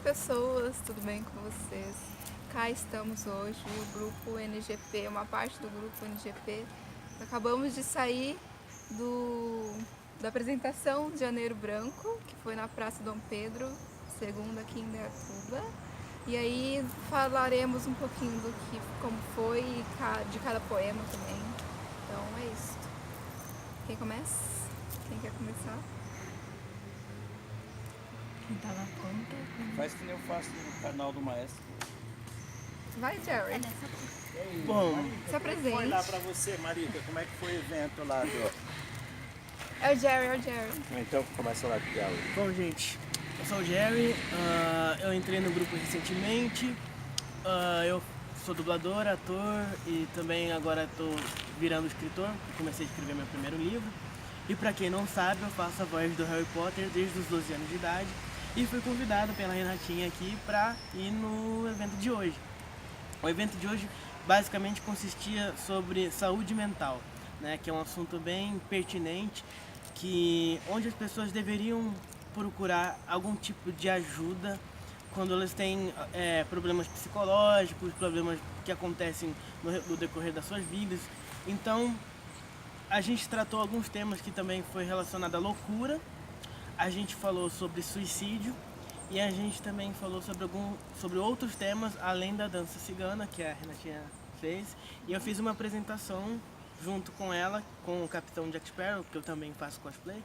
pessoas, tudo bem com vocês? Cá estamos hoje, o grupo NGP, uma parte do grupo NGP. Acabamos de sair da apresentação de Janeiro Branco, que foi na Praça Dom Pedro II aqui em Indaiatuba. E aí falaremos um pouquinho como foi e de cada poema também. Então é isso. Quem começa? Quem quer começar? Quem tá na ponta? Faz que nem eu faço no canal do maestro. Vai, Jerry. Bom, Se apresente. foi lá pra você, Marita? Como é que foi o evento lá do... É o Jerry. Então começa lá com o Jerry. Bom, gente, eu sou o Jerry, eu entrei no grupo recentemente, eu sou dublador, ator e também agora estou virando escritor, comecei a escrever meu primeiro livro. E pra quem não sabe, eu faço a voz do Harry Potter desde os 12 anos de idade e fui convidado pela Renatinha aqui pra ir no evento de hoje. O evento de hoje basicamente consistia sobre saúde mental, né, que é um assunto bem pertinente, onde as pessoas deveriam procurar algum tipo de ajuda quando elas têm problemas psicológicos, problemas que acontecem no decorrer das suas vidas. Então, a gente tratou alguns temas que também foi relacionado à loucura, a gente falou sobre suicídio e a gente também falou sobre outros temas além da dança cigana que a Renatinha fez. E eu fiz uma apresentação junto com ela, com o Capitão Jack Sparrow, que eu também faço cosplay.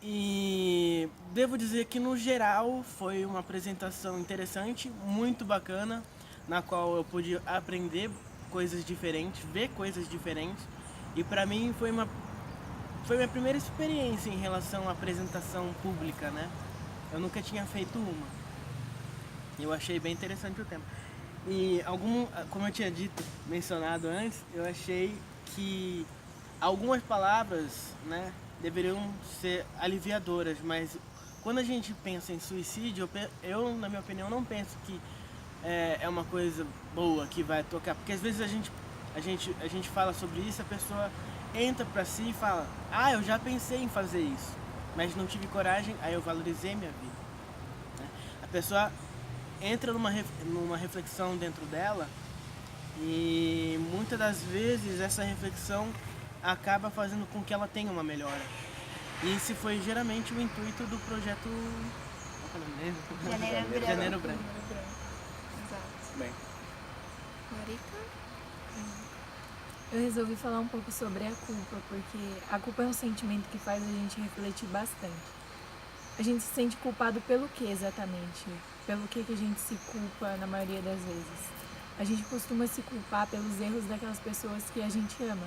E devo dizer que no geral foi uma apresentação interessante, muito bacana, na qual eu pude aprender coisas diferentes, ver coisas diferentes. E pra mim foi minha primeira experiência em relação à apresentação pública, né? Eu nunca tinha feito uma. Eu achei bem interessante o tema. E como eu tinha mencionado antes, eu achei que algumas palavras, né, deveriam ser aliviadoras, mas quando a gente pensa em suicídio, eu na minha opinião não penso que é uma coisa boa que vai tocar, porque às vezes a gente fala sobre isso, a pessoa entra pra si e fala: ah, eu já pensei em fazer isso, mas não tive coragem, aí eu valorizei minha vida, né? A pessoa entra numa reflexão dentro dela e muitas das vezes essa reflexão acaba fazendo com que ela tenha uma melhora. E esse foi geralmente o intuito do projeto Janeiro Branco. Exato. Bem, Marika? Eu resolvi falar um pouco sobre a culpa, porque a culpa é um sentimento que faz a gente refletir bastante. A gente se sente culpado pelo que exatamente? Pelo que a gente se culpa na maioria das vezes? A gente costuma se culpar pelos erros daquelas pessoas que a gente ama.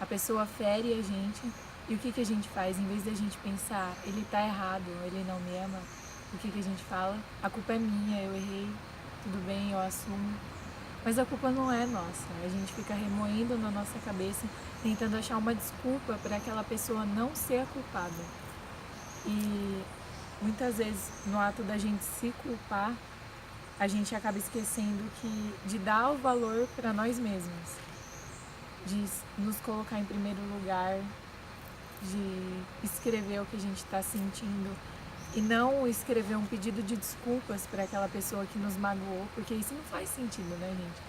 A pessoa fere a gente e o que a gente faz? Em vez da gente pensar, ele tá errado, ele não me ama, o que a gente fala? A culpa é minha, eu errei, tudo bem, eu assumo. Mas a culpa não é nossa, a gente fica remoendo na nossa cabeça, tentando achar uma desculpa para aquela pessoa não ser a culpada. E muitas vezes, no ato da gente se culpar, a gente acaba esquecendo de dar o valor para nós mesmos, de nos colocar em primeiro lugar, de escrever o que a gente está sentindo e não escrever um pedido de desculpas para aquela pessoa que nos magoou, porque isso não faz sentido, né, gente?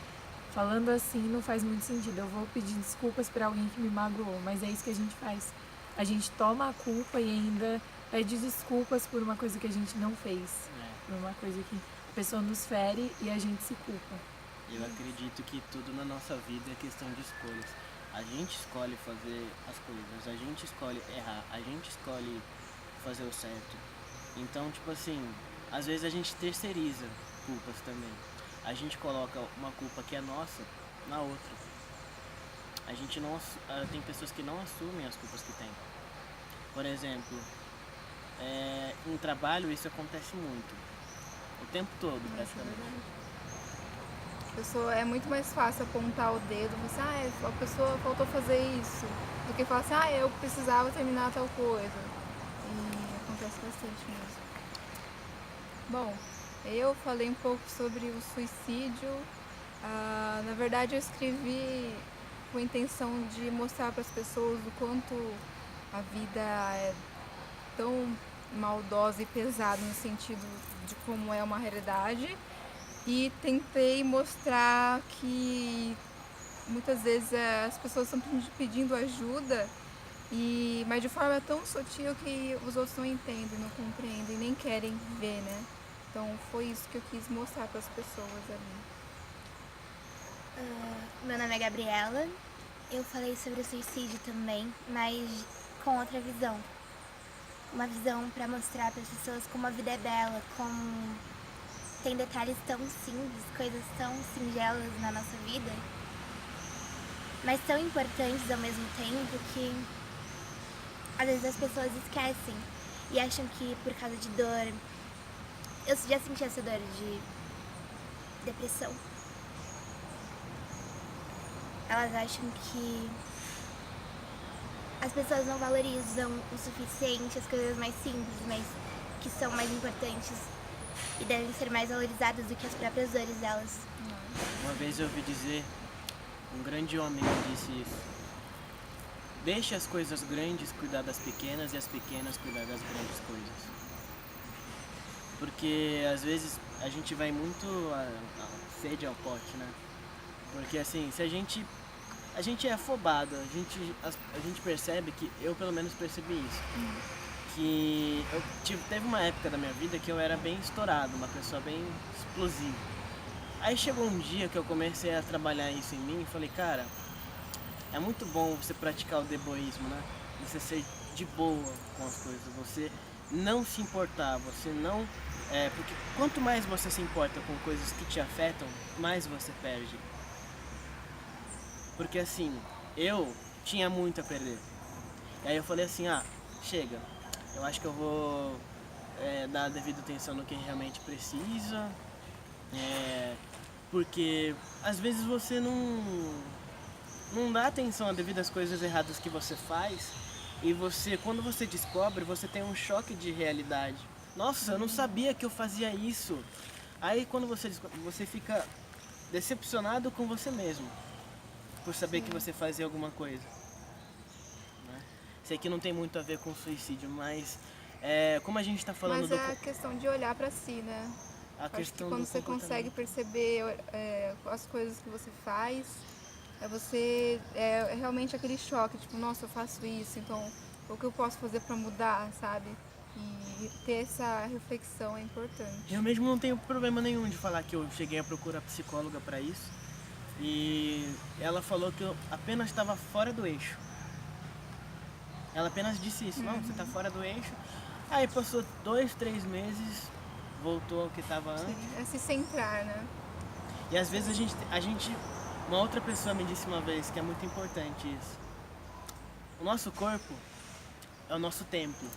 Falando assim não faz muito sentido. Eu vou pedir desculpas para alguém que me magoou, mas é isso que a gente faz. A gente toma a culpa e ainda pede desculpas por uma coisa que a gente não fez, por uma coisa que a pessoa nos fere e a gente se culpa. Eu acredito que tudo na nossa vida é questão de escolhas. A gente escolhe fazer as coisas, a gente escolhe errar, a gente escolhe fazer o certo. Então, tipo assim, às vezes a gente terceiriza culpas também. A gente coloca uma culpa que é nossa na outra. A gente não tem pessoas que não assumem as culpas que têm. Por exemplo, em trabalho isso acontece muito. O tempo todo, praticamente. É muito mais fácil apontar o dedo e falar assim, a pessoa faltou fazer isso, do que falar assim, eu precisava terminar tal coisa. E acontece bastante mesmo. Bom, eu falei um pouco sobre o suicídio. Na verdade, eu escrevi com a intenção de mostrar para as pessoas o quanto a vida é tão maldosa e pesada no sentido de como é uma realidade, e tentei mostrar que muitas vezes as pessoas estão pedindo ajuda, mas de forma tão sutil que os outros não entendem, não compreendem, nem querem ver, né? Então foi isso que eu quis mostrar para as pessoas ali. Meu nome é Gabriela. Eu falei sobre o suicídio também, mas com outra visão. Uma visão para mostrar para as pessoas como a vida é bela, como tem detalhes tão simples, coisas tão singelas na nossa vida, mas tão importantes ao mesmo tempo que às vezes as pessoas esquecem e acham que por causa de dor... Eu já senti essa dor de depressão. Elas acham que as pessoas não valorizam o suficiente as coisas mais simples, mas que são mais importantes e devem ser mais valorizadas do que as próprias dores delas. Uma vez eu ouvi dizer, um grande homem me disse isso: deixe as coisas grandes cuidar das pequenas e as pequenas cuidar das grandes coisas. Porque às vezes a gente vai muito a sede ao pote, né? Porque assim, se a gente é afobado, a gente percebe que, eu pelo menos percebi isso, que teve uma época da minha vida que eu era bem estourado, uma pessoa bem explosiva. Aí chegou um dia que eu comecei a trabalhar isso em mim e falei, cara, é muito bom você praticar o deboísmo, né? Você ser de boa com as coisas, você não se importar, você não... porque quanto mais você se importa com coisas que te afetam, mais você perde. Porque assim, eu tinha muito a perder. E aí eu falei assim, chega, eu acho que eu vou dar a devida atenção no que realmente precisa, porque às vezes você não dá atenção a devido às coisas erradas que você faz, e quando você descobre, você tem um choque de realidade. Nossa, eu não sabia que eu fazia isso. Aí quando você descobre, você fica decepcionado com você mesmo, por saber que você fazia alguma coisa, né? Sei que não tem muito a ver com suicídio, mas como a gente está falando... Mas é a questão de olhar para si, né? Acho que quando você consegue perceber as coisas que você faz, é realmente aquele choque, tipo, nossa, eu faço isso, então o que eu posso fazer para mudar, sabe? E ter essa reflexão é importante. Eu mesmo não tenho problema nenhum de falar que eu cheguei a procurar psicóloga para isso, e ela falou que eu apenas estava fora do eixo. Ela apenas disse isso, não, você está fora do eixo. Aí passou 2, 3 meses, voltou ao que estava antes. Sim, é se centrar, né? E às vezes a gente... Uma outra pessoa me disse uma vez que é muito importante isso. O nosso corpo é o nosso templo.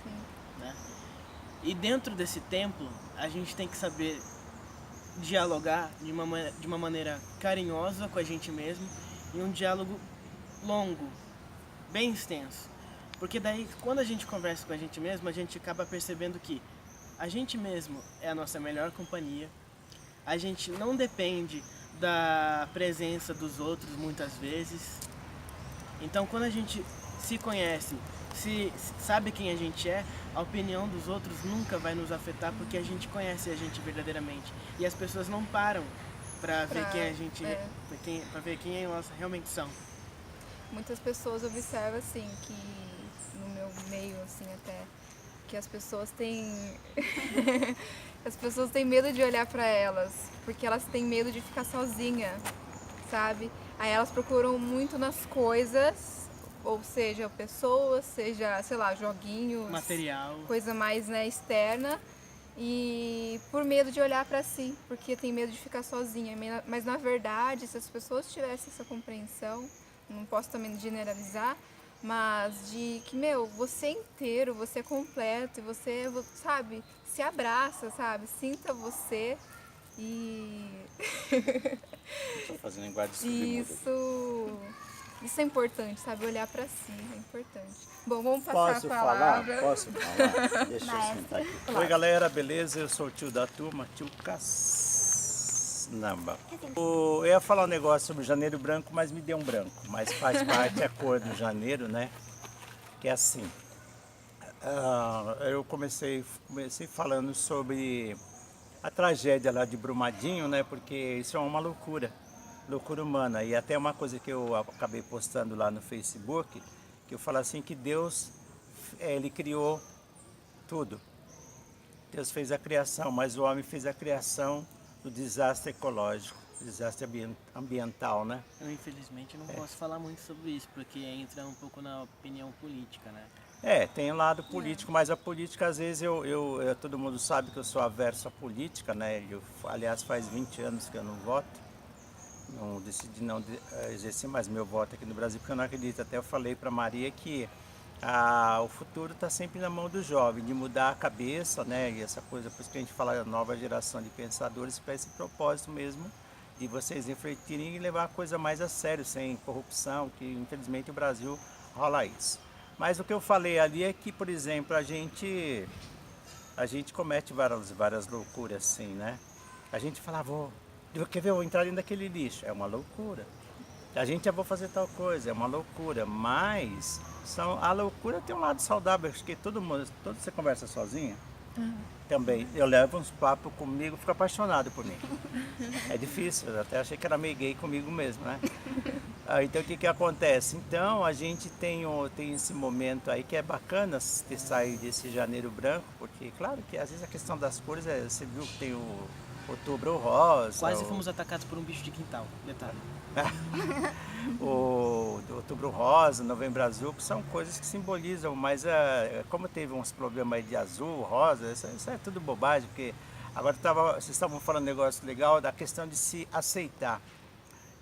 Sim. Né? E dentro desse templo, a gente tem que saber dialogar de uma maneira carinhosa com a gente mesmo, e um diálogo longo, bem extenso. Porque daí, quando a gente conversa com a gente mesmo, a gente acaba percebendo que a gente mesmo é a nossa melhor companhia, a gente não depende da presença dos outros muitas vezes. Então, quando a gente se conhece, se sabe quem a gente é, a opinião dos outros nunca vai nos afetar, porque a gente conhece a gente verdadeiramente. E as pessoas não param para ver quem a gente é, para ver quem nós realmente são. Muitas pessoas observam assim que no meu meio assim até que as pessoas têm as pessoas têm medo de olhar para elas, porque elas têm medo de ficar sozinha, sabe? Aí elas procuram muito nas coisas, ou seja, pessoas, seja, sei lá, joguinhos, material, coisa mais, né, externa, e por medo de olhar para si, porque tem medo de ficar sozinha. Mas na verdade, se as pessoas tivessem essa compreensão, não posso também generalizar, mas de que, você é inteiro, você é completo, e você, sabe, se abraça, sabe, sinta você e... Estou fazendo linguagem surdo. Isso é importante, sabe, olhar pra si, é importante. Bom, vamos passar a palavra. Posso falar? Deixa eu sentar aqui. Oi, galera, beleza? Eu sou o tio da turma, tio Caçamba. Eu ia falar um negócio sobre o janeiro branco, mas me deu um branco. Mas faz parte a cor do janeiro, né? Que é assim. Eu comecei falando sobre a tragédia lá de Brumadinho, né? Porque isso é uma loucura humana. E até uma coisa que eu acabei postando lá no Facebook, que eu falo assim que Deus, ele criou tudo. Deus fez a criação, mas o homem fez a criação do desastre ecológico, desastre ambiental, né? Eu, infelizmente, não posso falar muito sobre isso, porque entra um pouco na opinião política, né? Tem um lado político, mas a política, às vezes, todo mundo sabe que eu sou averso à política, né? Aliás, faz 20 anos que eu não voto. Não decidi não exercer mais meu voto aqui no Brasil, porque eu não acredito. Até eu falei para Maria que o futuro está sempre na mão do jovem, de mudar a cabeça, né? E essa coisa, por isso que a gente fala nova geração de pensadores, para esse propósito mesmo, de vocês refletirem e levar a coisa mais a sério, sem corrupção, que infelizmente o Brasil rola isso. Mas o que eu falei ali é que, por exemplo, a gente comete várias loucuras assim, né? A gente fala, quer ver, eu vou entrar dentro daquele lixo, é uma loucura. A gente já vou fazer tal coisa, é uma loucura, mas a loucura tem um lado saudável, acho que todo você conversa sozinha, também, eu levo uns papos comigo, fico apaixonado por mim. É difícil, eu até achei que era meio gay comigo mesmo, né? Então o que acontece? Então a gente tem esse momento aí que é bacana ter saído desse janeiro branco, porque claro que às vezes a questão das cores, você viu que tem o outubro rosa. Quase fomos atacados por um bicho de quintal, detalhe. O outubro rosa, novembro azul, que são coisas que simbolizam, mas como teve uns problemas aí de azul, rosa, isso é tudo bobagem, porque agora vocês estavam falando um negócio legal da questão de se aceitar.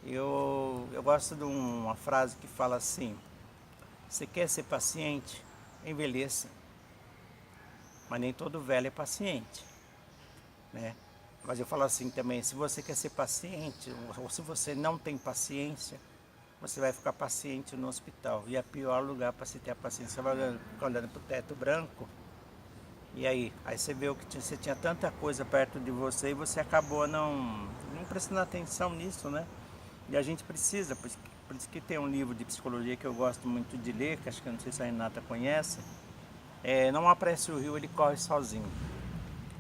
Eu gosto de uma frase que fala assim: você quer ser paciente? Envelheça. Mas nem todo velho é paciente, né? Mas eu falo assim também, se você quer ser paciente, ou se você não tem paciência, você vai ficar paciente no hospital. E é o pior lugar para se ter a paciência. Você vai olhando para o teto branco, e aí você vê que você tinha tanta coisa perto de você e você acabou não prestando atenção nisso, né? E a gente precisa, por isso que tem um livro de psicologia que eu gosto muito de ler, que acho que eu não sei se a Renata conhece, Não Apresse o Rio, Ele Corre Sozinho.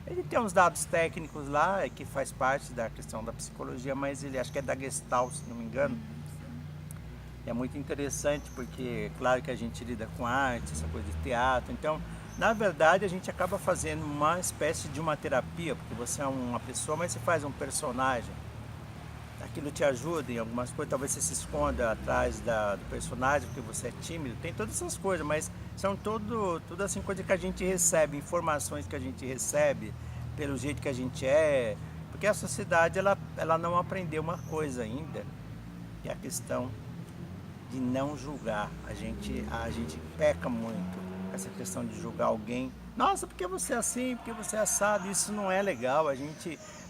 Ele tem uns dados técnicos lá, que faz parte da questão da psicologia, mas ele acho que é da Gestalt, se não me engano. É muito interessante porque, claro que a gente lida com arte, essa coisa de teatro, então, na verdade, a gente acaba fazendo uma espécie de uma terapia, porque você é uma pessoa, mas você faz um personagem. Aquilo te ajuda em algumas coisas, talvez você se esconda atrás do personagem, porque você é tímido, tem todas essas coisas, mas são tudo assim, coisa que a gente recebe, informações que a gente recebe, pelo jeito que a gente é, porque a sociedade, ela não aprendeu uma coisa ainda, que é a questão de não julgar. A gente peca muito, essa questão de julgar alguém. Nossa, porque você é assim, porque você é assado, isso não é legal,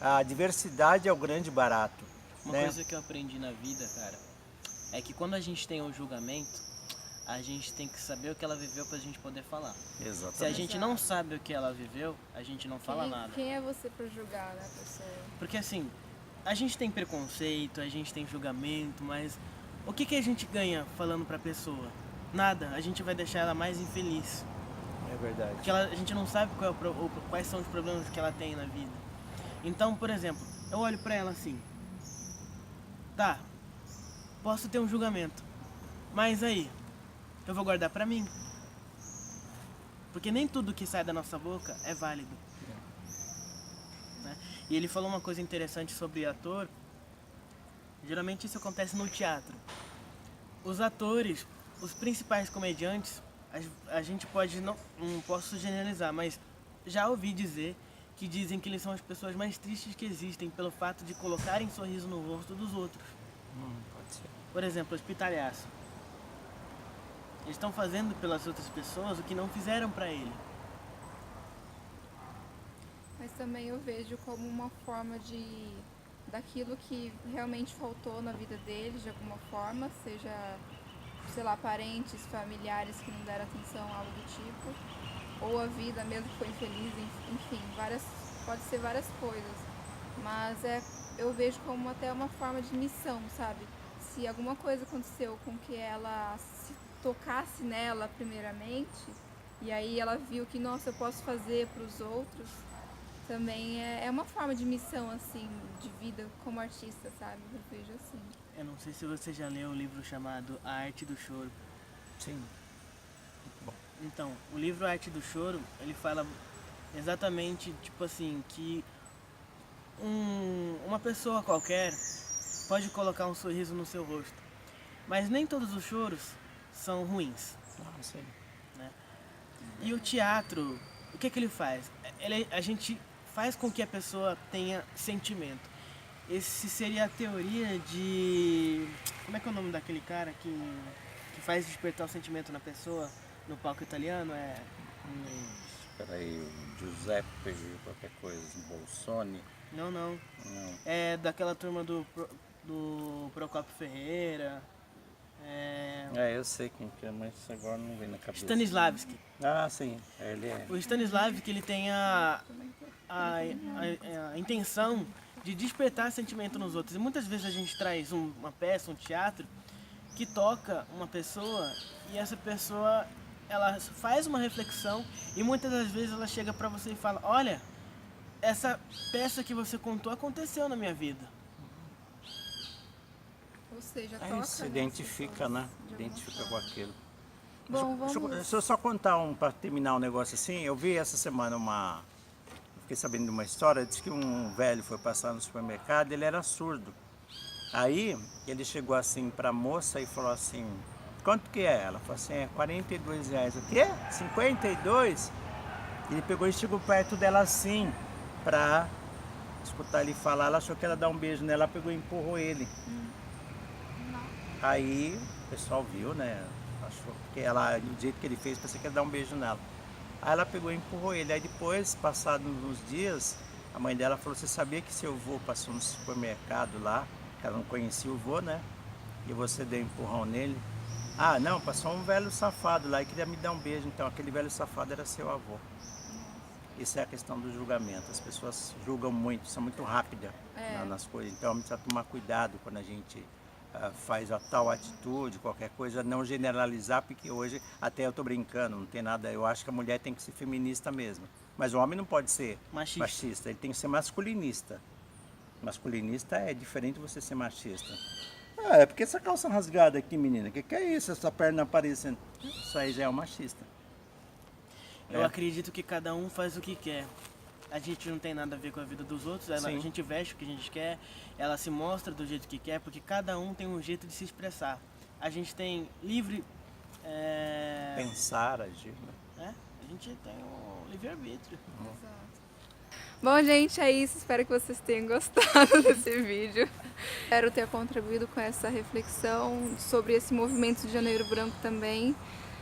a diversidade é o grande barato. Uma coisa que eu aprendi na vida, cara, é que quando a gente tem um julgamento, a gente tem que saber o que ela viveu pra gente poder falar. Exatamente. Se a gente não sabe o que ela viveu, a gente não fala nada. Quem é você pra julgar, né, pessoa? Porque assim, a gente tem preconceito, a gente tem julgamento, mas o que a gente ganha falando pra pessoa? Nada, a gente vai deixar ela mais infeliz. É verdade. Porque a gente não sabe quais são os problemas que ela tem na vida. Então, por exemplo, eu olho pra ela assim, tá, posso ter um julgamento, mas aí, eu vou guardar pra mim. Porque nem tudo que sai da nossa boca é válido. Né? E ele falou uma coisa interessante sobre ator. Geralmente isso acontece no teatro. Os atores, os principais comediantes, a gente pode, não posso generalizar, mas já ouvi dizer que dizem que eles são as pessoas mais tristes que existem pelo fato de colocarem sorriso no rosto dos outros. Pode ser. Por exemplo, hospitalhaço. Eles estão fazendo pelas outras pessoas o que não fizeram pra ele. Mas também eu vejo como uma forma daquilo que realmente faltou na vida deles, de alguma forma, seja, sei lá, parentes, familiares que não deram atenção, algo do tipo. Ou a vida mesmo que foi infeliz, enfim, pode ser várias coisas. Mas eu vejo como até uma forma de missão, sabe? Se alguma coisa aconteceu com que ela se tocasse nela primeiramente, E aí ela viu que, nossa, eu posso fazer para os outros. Também é uma forma de missão, assim, de vida como artista, sabe? Eu vejo assim. Eu não sei se você já leu o livro chamado A Arte do Choro. Sim. Então, o livro A Arte do Choro, ele fala exatamente, tipo assim, que uma pessoa qualquer pode colocar um sorriso no seu rosto. Mas nem todos os choros são ruins. Ah, sim. E o teatro, o que ele faz? A gente faz com que a pessoa tenha sentimento. Esse seria a teoria de... Como é que é o nome daquele cara que faz despertar o sentimento na pessoa no palco italiano? Espera aí, o Giuseppe, qualquer coisa, Bolsoni. Não. Não. É daquela turma do Procopio Ferreira. Eu sei quem que é, mas agora não vem na cabeça. Stanislavski. Ah, sim, ele é. O Stanislavski, ele tem a intenção de despertar sentimento nos outros. E muitas vezes a gente traz uma peça, um teatro, que toca uma pessoa e essa pessoa, ela faz uma reflexão e muitas das vezes ela chega pra você e fala: olha, essa peça que você contou aconteceu na minha vida. Ou seja, Aí toca, se né, identifica, as né? pessoas, de alguma Identifica com forma. aquilo. Bom, Deixa vamos... eu só contar para terminar um negócio assim. Eu vi essa semana fiquei sabendo de uma história, diz que um velho foi passar no supermercado, ele era surdo. Aí ele chegou assim para a moça e falou assim: quanto que é? Ela falou assim: é R$ 42. O quê? 52? Ele pegou e chegou perto dela assim, para escutar ele falar. Ela achou que ela ia dar um beijo nela, ela pegou e empurrou ele. Aí o pessoal viu, né? Achou que do jeito que ele fez, pensei que ia dar um beijo nela. Aí ela pegou e empurrou ele. Aí depois, passados uns dias, a mãe dela falou: você sabia que seu avô passou no supermercado lá? Ela não conhecia o avô, né? E você deu um empurrão nele. Ah, não, passou um velho safado lá e queria me dar um beijo. Então aquele velho safado era seu avô. Isso é a questão do julgamento. As pessoas julgam muito, são muito rápidas nas coisas. Então precisa tomar cuidado quando a gente faz a tal atitude, qualquer coisa, não generalizar, porque hoje até eu estou brincando, não tem nada. Eu acho que a mulher tem que ser feminista mesmo. Mas o homem não pode ser machista, ele tem que ser masculinista. Masculinista é diferente de você ser machista. É porque essa calça rasgada aqui, menina, que é isso? Essa perna aparecendo. Isso aí já é um machista. Eu acredito que cada um faz o que quer. A gente não tem nada a ver com a vida dos outros, a gente veste o que a gente quer, ela se mostra do jeito que quer, porque cada um tem um jeito de se expressar. A gente tem livre... Pensar, agir, né? A gente tem um livre-arbítrio. Bom, gente, é isso. Espero que vocês tenham gostado desse vídeo. Espero ter contribuído com essa reflexão sobre esse movimento de Janeiro Branco também.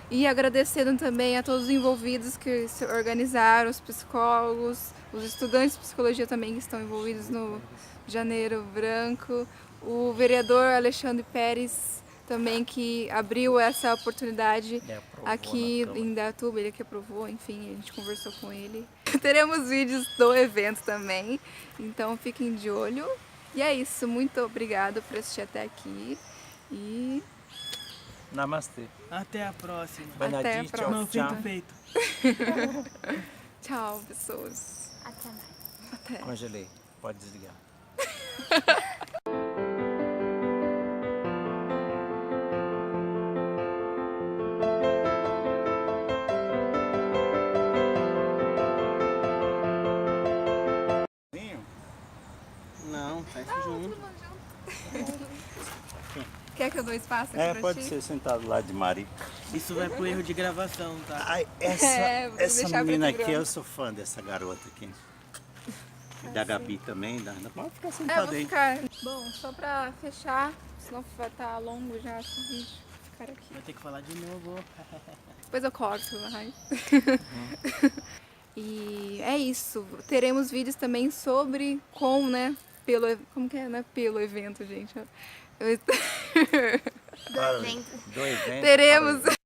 E agradecendo também a todos os envolvidos que se organizaram, os psicólogos, os estudantes de psicologia também que estão envolvidos no Janeiro Branco, o vereador Alexandre Pérez também que abriu essa oportunidade aqui em Indaiatuba, ele que aprovou, enfim, a gente conversou com ele. Teremos vídeos do evento também, então fiquem de olho. E é isso, muito obrigada por assistir até aqui e... Namastê. Até a próxima. Até a próxima. Não, feito. Tchau, pessoas. Até mais. Até. Congelei. Pode desligar. Não, faz junto. Quer que eu dou espaço aqui pra Pode ti? ser sentado lá de Mari. Isso vai pro erro de gravação, tá? Ai, vou essa deixar menina preto e aqui, eu branco. sou fã dessa garota aqui. E da Gabi também. Pode ficar É, sentado vou aí. ficar. Bom, só pra fechar, senão vai estar longo já esse vídeo. Vou ficar aqui. Vai ter que falar de novo. Depois eu corto, vai. E é isso. Teremos vídeos também sobre como, né? Como que é, né? Pelo evento, gente. Do evento. Do evento. Teremos